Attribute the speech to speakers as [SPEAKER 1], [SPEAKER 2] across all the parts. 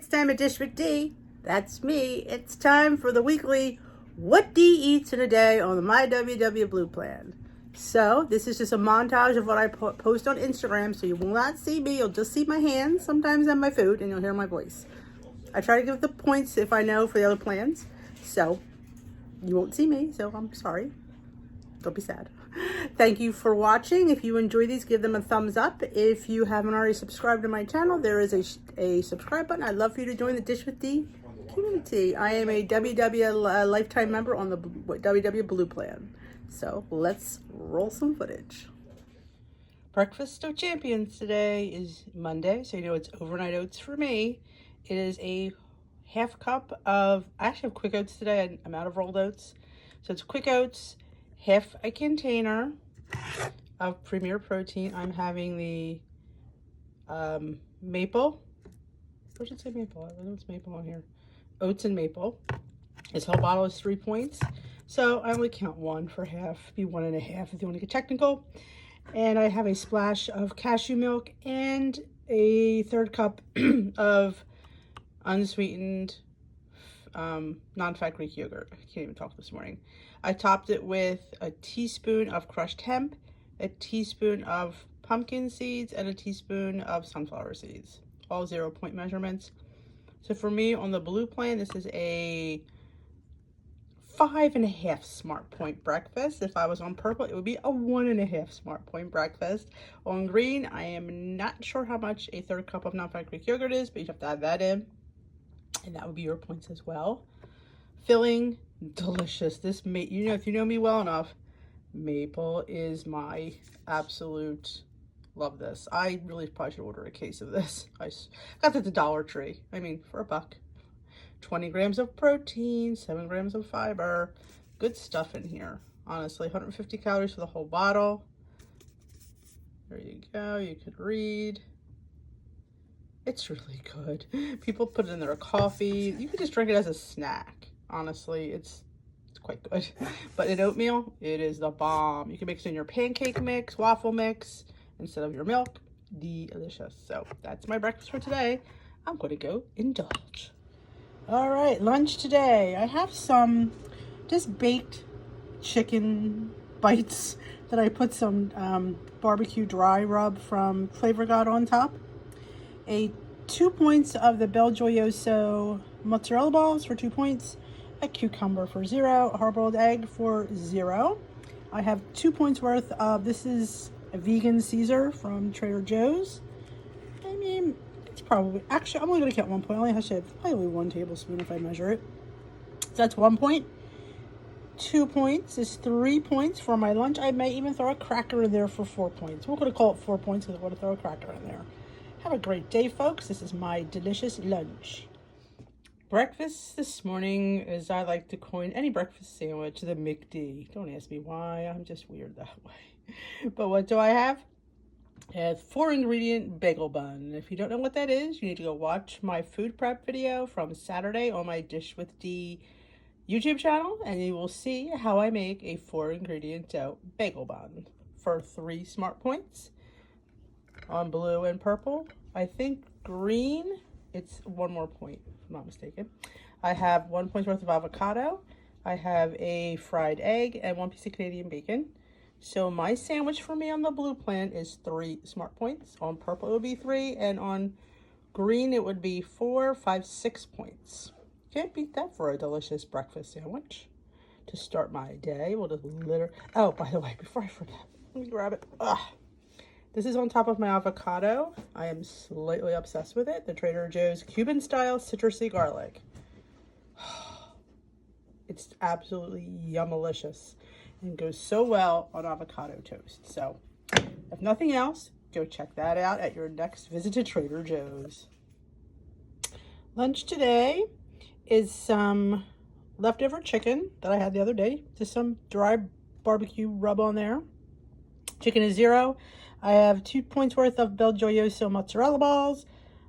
[SPEAKER 1] it's time to dish with D. That's me. It's time for the weekly What D Eats in a Day on the My WW Blue Plan. So, this is just a montage of what I post on Instagram, so you will not see me. You'll just see my hands, sometimes and my food, and you'll hear my voice. I try to give the points if I know for the other plans. So, you won't see me, so I'm sorry. Don't be sad. Thank you for watching. If you enjoy these, give them a thumbs up. If you haven't already subscribed to my channel, there is a subscribe button. I'd love for you to join the Dish with D community. I am a WW lifetime member on the WW Blue Plan. So let's roll some footage. Breakfast of Champions today is Monday, so you know it's overnight oats for me. It is a half cup of, I actually have quick oats today. I'm out of rolled oats. So it's quick oats, half a container of Premier Protein. I'm having the maple. Where should it say maple? I know it's maple on here. Oats and maple. This whole bottle is 3 points. So I only count one for half, be 1.5 if you want to get technical. And I have a splash of cashew milk and a third cup of unsweetened non-fat Greek yogurt. I can't even talk this morning. I topped it with a teaspoon of crushed hemp, a teaspoon of pumpkin seeds, and a teaspoon of sunflower seeds. All 0 point measurements. So for me on the blue plan, this is a 5.5 smart point breakfast. If I was on purple, it would be a 1.5 smart point breakfast. On green, I am not sure how much a third cup of non-fat Greek yogurt is, but you have to add that in. And that would be your points as well. Filling, delicious. This, you know, if you know me well enough, maple is my absolute love. This, I really probably should order a case of this. I got it at the Dollar Tree. I mean, for a buck. 20 grams of protein, 7 grams of fiber. Good stuff in here. Honestly, 150 calories for the whole bottle. There you go. You could read. It's really good. People put it in their coffee. You could just drink it as a snack. Honestly, it's quite good. But in oatmeal, it is the bomb. You can mix it in your pancake mix, waffle mix, instead of your milk. Delicious. So that's my breakfast for today. I'm going to go indulge. All right, lunch today. I have some just baked chicken bites that I put some barbecue dry rub from Flavor God on top. 2 points of the Bel Gioioso mozzarella balls for 2 points. A cucumber for 0. A hard-boiled egg for 0. I have 2 points worth of, this is a vegan Caesar from Trader Joe's. I mean, it's probably, actually, I'm only going to count 1 point. I only have to have probably 1 tablespoon if I measure it. So that's 1 point. 2 points is 3 points for my lunch. I may even throw a cracker in there for 4 points. We're going to call it 4 points because I want to throw a cracker in there. Have a great day, folks. This is my delicious lunch. Breakfast this morning, as I like to coin any breakfast sandwich, the McD. Don't ask me why. I'm just weird that way. But what do I have? A 4-ingredient bagel bun. If you don't know what that is, you need to go watch my food prep video from Saturday on my Dish with D YouTube channel, and you will see how I make a 4-ingredient bagel bun for 3 smart points. On blue and purple, I think green, it's 1 more point, if I'm not mistaken. I have 1 point worth of avocado. I have a fried egg and 1 piece of Canadian bacon. So my sandwich for me on the blue plan is 3 smart points. On purple, it would be 3, and on green, it would be 4, 5, 6 points. Can't beat that for a delicious breakfast sandwich. To start my day, we'll just oh, by the way, before I forget, let me grab it. This is on top of my avocado. I am slightly obsessed with it. The Trader Joe's Cuban-style citrusy garlic. It's absolutely yummalicious and goes so well on avocado toast. So, if nothing else, go check that out at your next visit to Trader Joe's. Lunch today is some leftover chicken that I had the other day. Just some dry barbecue rub on there. Chicken is 0. I have 2 points worth of Bel Gioioso mozzarella balls,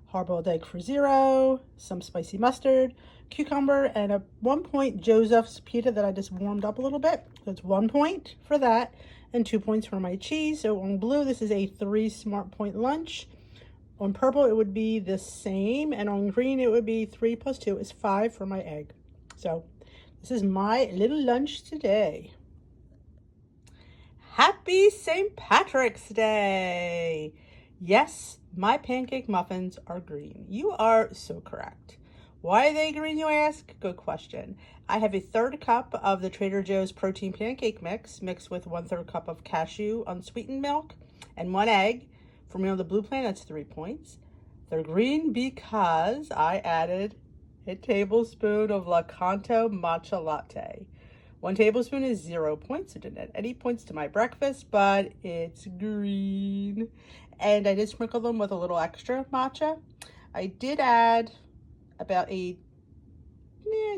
[SPEAKER 1] hard-boiled egg for 0, some spicy mustard, cucumber, and a 1 point Joseph's pita that I just warmed up a little bit. So it's 1 point for that, and 2 points for my cheese. So on blue, this is a 3 smart point lunch. On purple, it would be the same, and on green, it would be 3 plus 2 is 5 for my egg. So this is my little lunch today. Happy St. Patrick's Day! Yes, my pancake muffins are green. You are so correct. Why are they green, you ask? Good question. I have a 1/3 cup of the Trader Joe's protein pancake mix mixed with 1/3 cup of cashew unsweetened milk and 1 egg. For me on the blue plan, that's 3 points. They're green because I added a tablespoon of Lakanto matcha latte. 1 tablespoon is 0 points. It didn't add any points to my breakfast, but it's green. And I did sprinkle them with a little extra matcha. I did add about a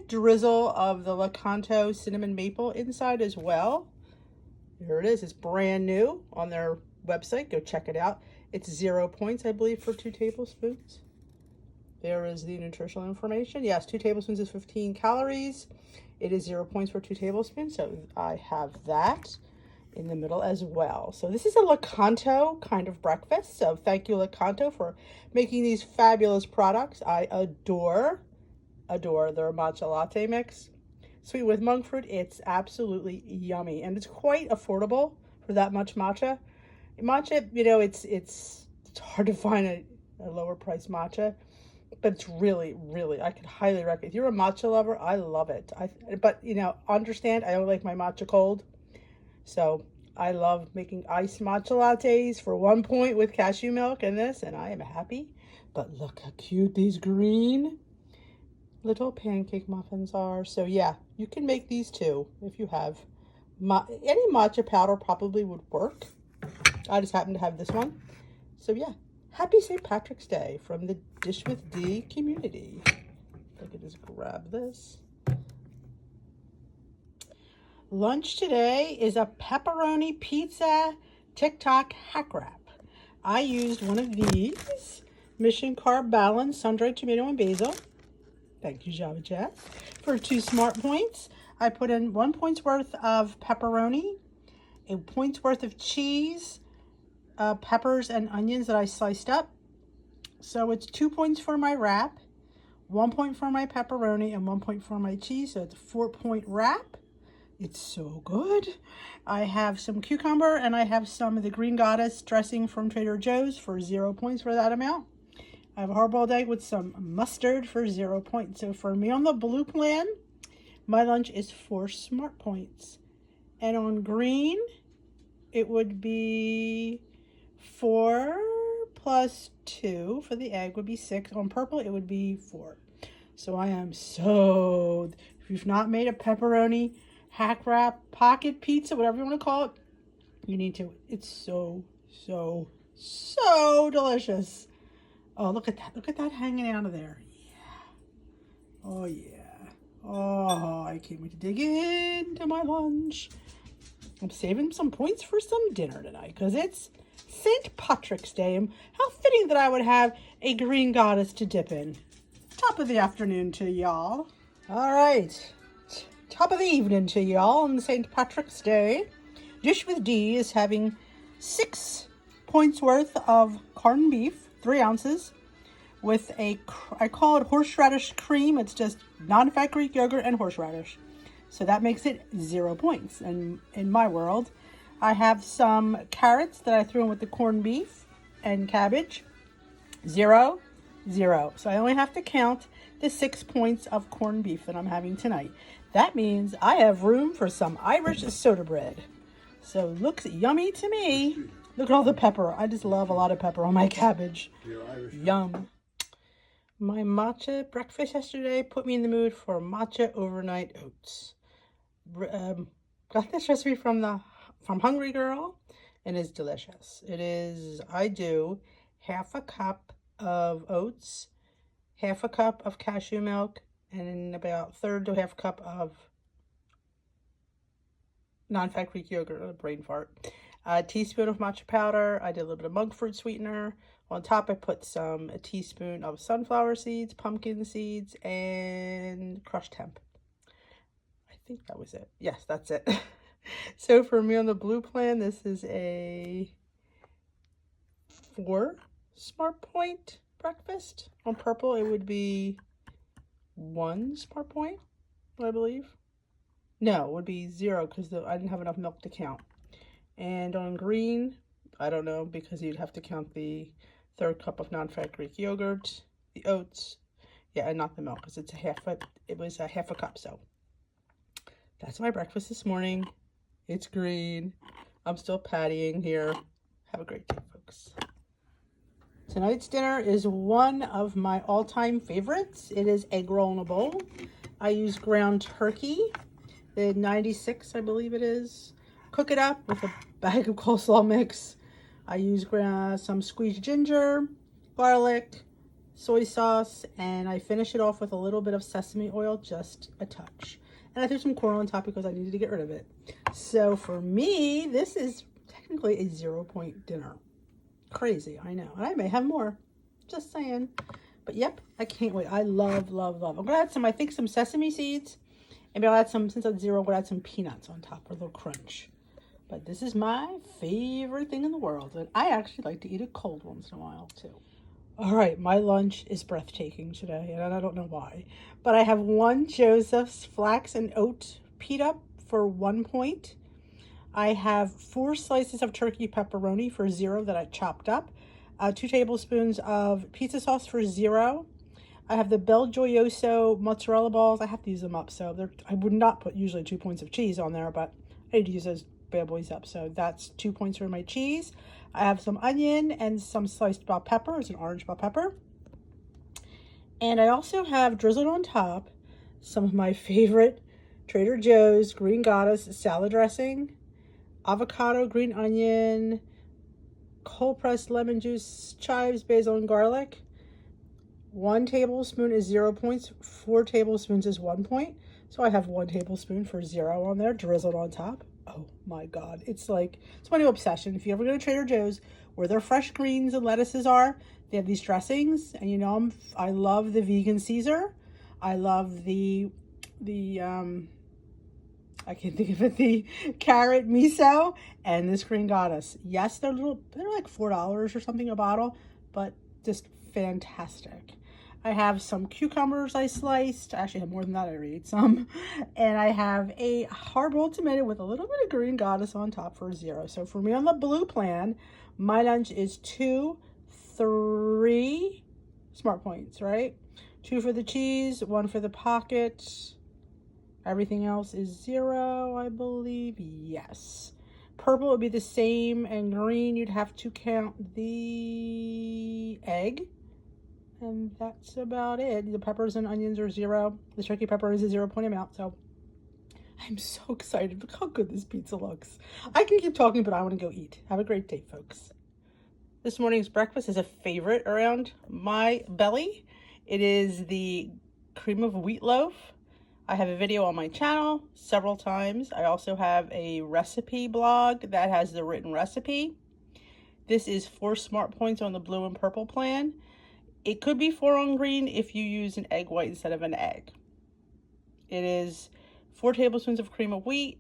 [SPEAKER 1] drizzle of the Lakanto cinnamon maple inside as well. Here it is. It's brand new on their website. Go check it out. It's 0 points, I believe, for 2 tablespoons. There is the nutritional information. Yes, 2 tablespoons is 15 calories. It is 0 points for 2 tablespoons, so I have that in the middle as well. So this is a Lakanto kind of breakfast. So thank you, Lakanto, for making these fabulous products. I adore their matcha latte mix. Sweet with monk fruit. It's absolutely yummy, and it's quite affordable for that much matcha. Matcha, you know, it's hard to find a lower price matcha, but it's really, I could highly recommend. If you're a matcha lover, I love it. But you know, understand, I don't like my matcha cold, so I love making iced matcha lattes for 1 point with cashew milk and this, and I am happy. But look how cute these green little pancake muffins are. So yeah, you can make these too if you have any matcha powder. Probably would work. I just happen to have this one. So yeah, happy St. Patrick's Day from the Dish with D community. I can just grab this. Lunch today is a pepperoni pizza TikTok hack wrap. I used one of these Mission Carb Balance sun-dried tomato and basil. Thank you, Java Jazz. For 2 smart points, I put in 1 point's worth of pepperoni, a point's worth of cheese, peppers and onions that I sliced up. So it's 2 points for my wrap, 1 point for my pepperoni, and 1 point for my cheese. So it's a 4-point wrap. It's so good. I have some cucumber, and I have some of the Green Goddess dressing from Trader Joe's for 0 points for that amount. I have a hard-boiled egg with some mustard for 0 points. So for me on the blue plan, my lunch is 4 smart points. And on green, it would be 4 plus 2 for the egg would be 6. On purple, it would be 4. So I am so, if you've not made a pepperoni hack wrap pocket pizza, whatever you want to call it, you need to. It's so delicious. Oh, look at that. Look at that hanging out of there. Yeah. Oh, yeah. Oh, I can't wait to dig into my lunch. I'm saving some points for some dinner tonight because it's St. Patrick's Day. And how fitting that I would have a Green Goddess to dip in. Top of the afternoon to y'all. All right. Top of the evening to y'all on St. Patrick's Day. Dish with D is having 6 points worth of corned beef, 3 ounces, with a, I call it horseradish cream. It's just non-fat Greek yogurt and horseradish. So that makes it 0 points. And in my world, I have some carrots that I threw in with the corned beef and cabbage. 0, 0. So I only have to count the 6 points of corned beef that I'm having tonight. That means I have room for some Irish soda bread. So looks yummy to me. Look at all the pepper. I just love a lot of pepper on my cabbage. Yum. My matcha breakfast yesterday put me in the mood for matcha overnight oats. Got this recipe from Hungry Girl, and it's delicious. It is, I do 1/2 cup of oats, 1/2 cup of cashew milk, and about 1/3 to 1/2 cup of non-fat Greek yogurt, a brain fart. A teaspoon of matcha powder. I did a little bit of monk fruit sweetener. On top, I put a teaspoon of sunflower seeds, pumpkin seeds, and crushed hemp. I think that was it. Yes, that's it. So for me on the blue plan, this is a 4 Smart Point breakfast. On purple, it would be 1 Smart Point, I believe. No, it would be 0 because I didn't have enough milk to count. And on green, I don't know because you'd have to count the 3rd cup of non-fat Greek yogurt, the oats, yeah, and not the milk because it was a half a cup. So that's my breakfast this morning. It's green. I'm still pattying here. Have a great day, folks. Tonight's dinner is one of my all-time favorites. It is egg roll in a bowl. I use ground turkey, the 96, I believe it is. Cook it up with a bag of coleslaw mix. I use some squeezed ginger, garlic, soy sauce, and I finish it off with a little bit of sesame oil, just a touch. And I threw some corn on top because I needed to get rid of it. So for me, this is technically a 0-point dinner. Crazy, I know. I may have more. Just saying. But yep, I can't wait. I love, love, love. I'm going to add some, I think, some sesame seeds. Maybe I'll add some, since it's 0, I'm going to add some peanuts on top for a little crunch. But this is my favorite thing in the world. And I actually like to eat it cold once in a while, too. All right, my lunch is breathtaking today, and I don't know why. But I have 1 Joseph's flax and oat pita for 1 point. I have 4 slices of turkey pepperoni for 0 that I chopped up. 2 tablespoons of pizza sauce for 0. I have the Bel Gioioso mozzarella balls. I have to use them up, so I would not put usually 2 points of cheese on there, but I need to use those bad boys up. So that's 2 points for my cheese. I have some onion and some sliced bell pepper. It's an orange bell pepper. And I also have drizzled on top some of my favorite Trader Joe's Green Goddess salad dressing. Avocado, green onion, cold pressed lemon juice, chives, basil, and garlic. 1 tablespoon is 0 points. 4 tablespoons is 1 point. So I have 1 tablespoon for 0 on there, drizzled on top. Oh my God. It's my new obsession. If you ever go to Trader Joe's, where their fresh greens and lettuces are, they have these dressings. And you know, I love the vegan Caesar. I love the I can't think of it, the carrot miso and this Green Goddess. Yes, they're like $4 or something a bottle, but just fantastic. I have some cucumbers I sliced. I actually have more than that, I already ate some. And I have a hard-boiled tomato with a little bit of Green Goddess on top for 0. So for me on the blue plan, my lunch is 2, 3 Smart Points, right? 2 for the cheese, 1 for the pocket. Everything else is 0, I believe. Yes. Purple would be the same, and green you'd have to count the egg. And that's about it. The peppers and onions are 0. The turkey pepper is a 0-point amount. So I'm so excited. Look how good this pizza looks. I can keep talking, but I want to go eat. Have a great day, folks. This morning's breakfast is a favorite around my belly. It is the cream of wheat loaf. I have a video on my channel several times. I also have a recipe blog that has the written recipe. This is 4 Smart Points on the blue and purple plan. It could be 4 on green if you use an egg white instead of an egg. It is 4 tablespoons of cream of wheat,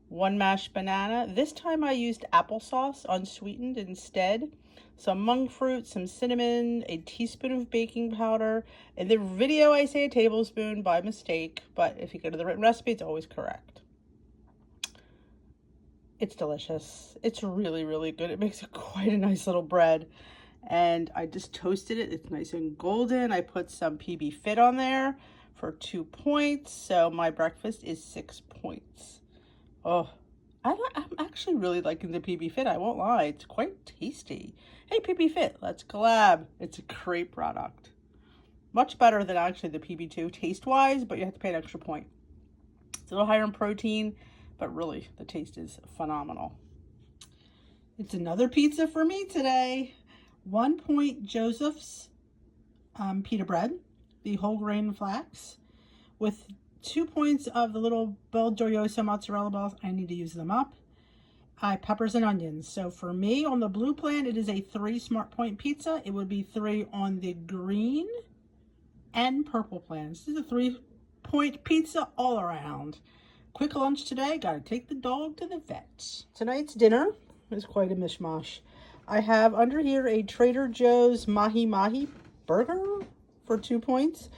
[SPEAKER 1] 1 mashed banana. This time I used applesauce unsweetened instead. Some monk fruit, some cinnamon, a teaspoon of baking powder. In the video I say a tablespoon by mistake, but if you go to the written recipe, it's always correct. It's delicious. It's really, really good. It makes it quite a nice little bread. And I just toasted it. It's nice and golden. I put some PB Fit on there for 2 points. So my breakfast is 6 points. Oh, I'm actually really liking the PB Fit. I won't lie. It's quite tasty. Hey, PB Fit, let's collab. It's a great product. Much better than actually the PB2 taste-wise, but you have to pay an extra point. It's a little higher in protein, but really, the taste is phenomenal. It's another pizza for me today. 1 point Joseph's pita bread, the whole grain flax, with 2 points of the little Bel Gioioso mozzarella balls. I need to use them up. Peppers and onions. So for me, on the blue plan, it is a 3 Smart Point pizza. It would be 3 on the green and purple plan. This is a 3-point pizza all around. Quick lunch today. Got to take the dog to the vet. Tonight's dinner is quite a mishmash. I have under here a Trader Joe's Mahi Mahi burger for 2 points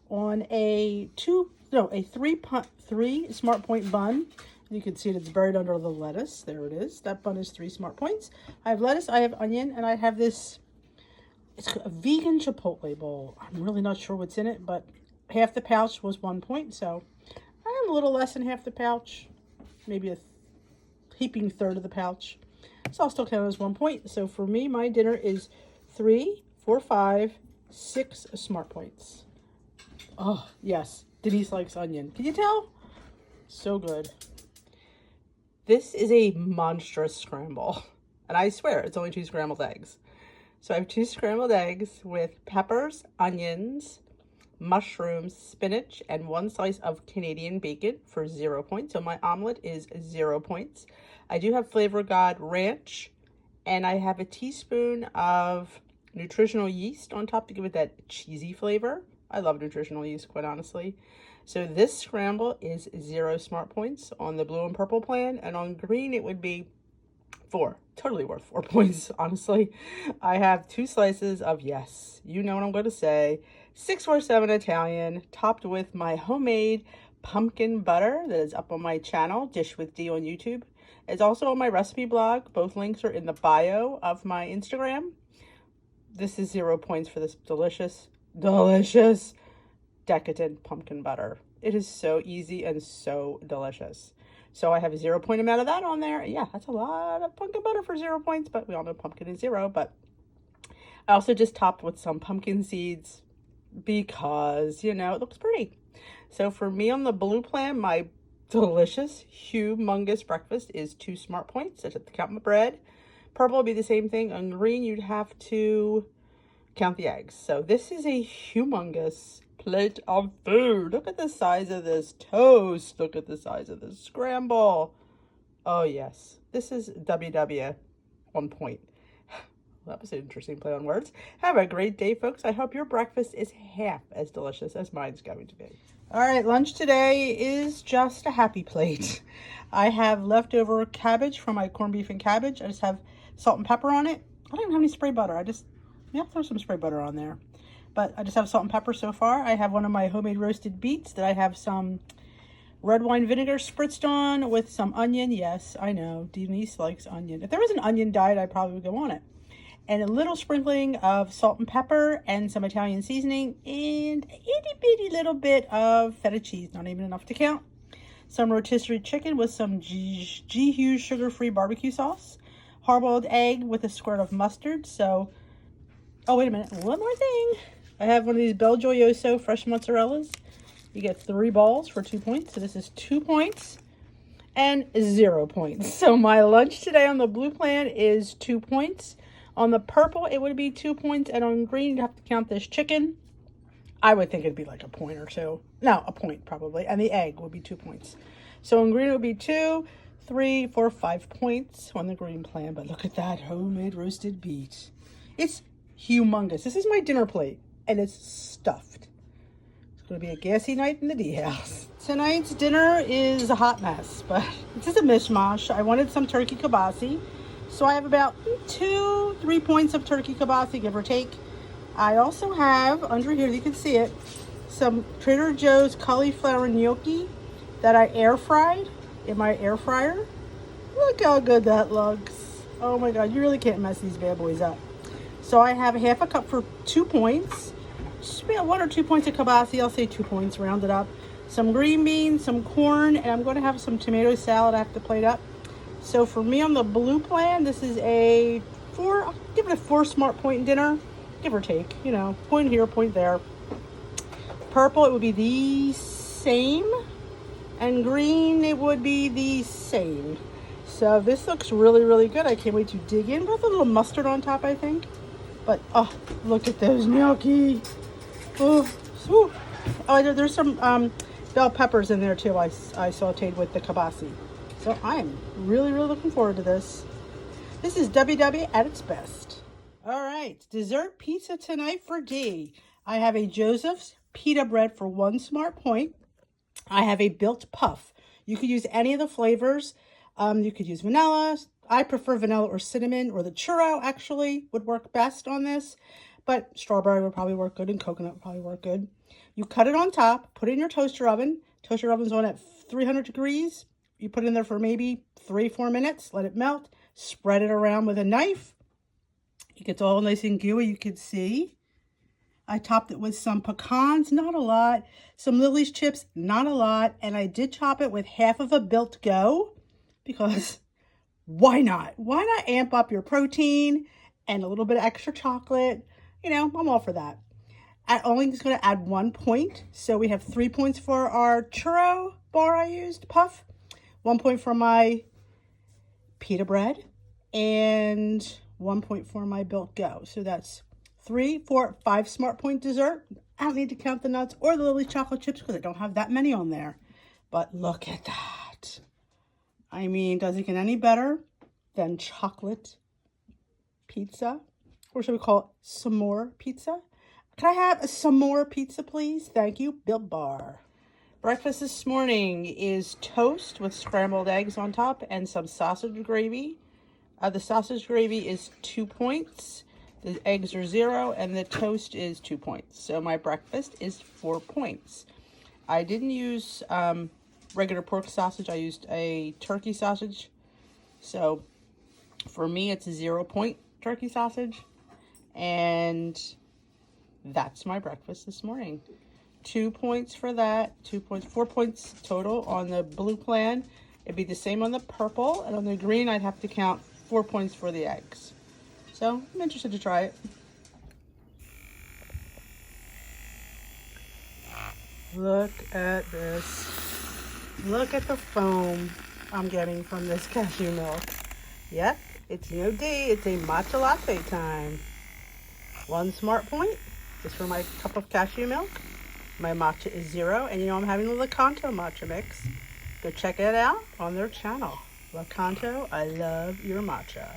[SPEAKER 1] on a 3 Smart Point bun. You can see it's buried under the lettuce. There it is. That bun is 3 Smart Points. I have lettuce, I have onion, and I have this, it's a vegan Chipotle bowl. I'm really not sure what's in it, but half the pouch was 1 point, so I have a little less than half the pouch, maybe a heaping third of the pouch. So I'll still count it as 1 point. So for me, my dinner is 3, 4, 5, 6 Smart Points. Oh, yes. Denise likes onion. Can you tell? So good. This is a monstrous scramble. And I swear, it's only 2 scrambled eggs. So I have 2 scrambled eggs with peppers, onions, mushrooms, spinach, and 1 slice of Canadian bacon for 0 points. So my omelet is 0 points. I do have Flavor God ranch, and I have a teaspoon of nutritional yeast on top to give it that cheesy flavor. I love nutritional yeast, quite honestly. So this scramble is 0 Smart Points on the blue and purple plan, and on green it would be 4. Totally worth 4 points, honestly. I have 2 slices of, yes, you know what I'm going to say, 647 Italian, topped with my homemade pumpkin butter that is up on my channel, Dish with D on YouTube. It's also on my recipe blog. Both links are in the bio of my Instagram. This is 0 points for this delicious, delicious, decadent pumpkin butter. It is so easy and so delicious. So I have a 0 point amount of that on there. Yeah, that's a lot of pumpkin butter for 0 points, but we all know pumpkin is 0. But I also just topped with some pumpkin seeds because, you know, it looks pretty. So for me on the blue plan, my delicious, humongous breakfast is 2 Smart Points. I have to count my bread. Purple would be the same thing. On green, you'd have to count the eggs. So this is a humongous plate of food. Look at the size of this toast. Look at the size of this scramble. Oh, yes. This is WW 1 point. That was an interesting play on words. Have a great day, folks. I hope your breakfast is half as delicious as mine's going to be. All right, lunch today is just a happy plate. I have leftover cabbage from my corned beef and cabbage. I just have salt and pepper on it. I don't even have any spray butter. Throw some spray butter on there. But I just have salt and pepper so far. I have one of my homemade roasted beets that I have some red wine vinegar spritzed on with some onion. Yes, I know, Denise likes onion. If there was an onion diet, I probably would go on it. And a little sprinkling of salt and pepper and some Italian seasoning and a itty bitty little bit of feta cheese, not even enough to count. Some rotisserie chicken with some G. Hughes sugar-free barbecue sauce. Hard-boiled egg with a squirt of mustard. So, oh, wait a minute, one more thing. I have one of these Bel Gioioso fresh mozzarellas. You get 3 balls for 2 points. So this is 2 points and 0 points. So my lunch today on the blue plan is 2 points. On the purple, it would be 2 points. And on green, you'd have to count this chicken. I would think it'd be like a point or two. No, a point probably. And the egg would be 2 points. So on green, it would be 2, 3, 4, 5 points on the green plan. But look at that homemade roasted beet. It's humongous. This is my dinner plate. And it's stuffed. It's going to be a gassy night in the D house. Tonight's dinner is a hot mess, but this is a mishmash. I wanted some turkey kibasi. So I have about 2-3 points of turkey kibasi, give or take. I also have, under here, you can see it, some Trader Joe's cauliflower gnocchi that I air fried in my air fryer. Look how good that looks. Oh my God, you really can't mess these bad boys up. So I have half a cup for 2 points. Just about 1 or 2 points of kibasi. I'll say 2 points, round it up. Some green beans, some corn, and I'm going to have some tomato salad I have to plate up. So for me on the blue plan, this is a 4, I'll give it a 4 Smart Point dinner, give or take, you know, point here, point there. Purple, it would be the same, and green, it would be the same. So this looks really, really good. I can't wait to dig in with a little mustard on top, I think. But, oh, look at those gnocchi. Oh, there's some bell peppers in there too. I sauteed with the kibasi. So I'm really, really looking forward to this. This is WW at its best. All right, dessert pizza tonight for D. I have a Joseph's pita bread for 1 Smart Point. I have a built puff. You could use any of the flavors. You could use vanilla, I prefer vanilla or cinnamon, or the churro actually would work best on this. But strawberry would probably work good and coconut would probably work good. You cut it on top, put it in your toaster oven. Toaster oven's on at 300 degrees. You put it in there for maybe 3-4 minutes. Let it melt. Spread it around with a knife. It gets all nice and gooey, you can see. I topped it with some pecans, not a lot. Some Lily's chips, not a lot. And I did top it with half of a Built Go because why not? Why not amp up your protein and a little bit of extra chocolate? You know, I'm all for that. I'm only just going to add 1 point. So we have 3 points for our churro bar I used, puff. 1 point for my pita bread. And 1 point for my Built Go. So that's 3, 4, 5 Smart Point dessert. I don't need to count the nuts or the Lily's chocolate chips because I don't have that many on there. But look at that. I mean, does it get any better than chocolate pizza? Or should we call it some more pizza? Can I have some more pizza, please? Thank you. Built Bar. Breakfast this morning is toast with scrambled eggs on top and some sausage gravy. The sausage gravy is 2 points. The eggs are 0 and the toast is 2 points. So my breakfast is 4 points. I didn't use regular pork sausage. I used a turkey sausage. So for me, it's a 0 point turkey sausage. And that's my breakfast this morning. 2 points for that. 2 points, 4 points total on the blue plan. It'd be the same on the purple. And on the green, I'd have to count 4 points for the eggs. So I'm interested to try it. Look at this. Look at the foam I'm getting from this cashew milk. Yep, it's no D, it's a matcha latte time. 1 Smart Point is for my cup of cashew milk. My matcha is 0, and you know I'm having the Lakanto matcha mix. Go check it out on their channel. Lakanto, I love your matcha.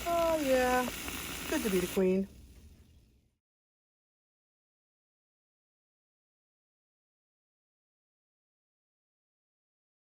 [SPEAKER 1] Oh yeah, good to be the queen.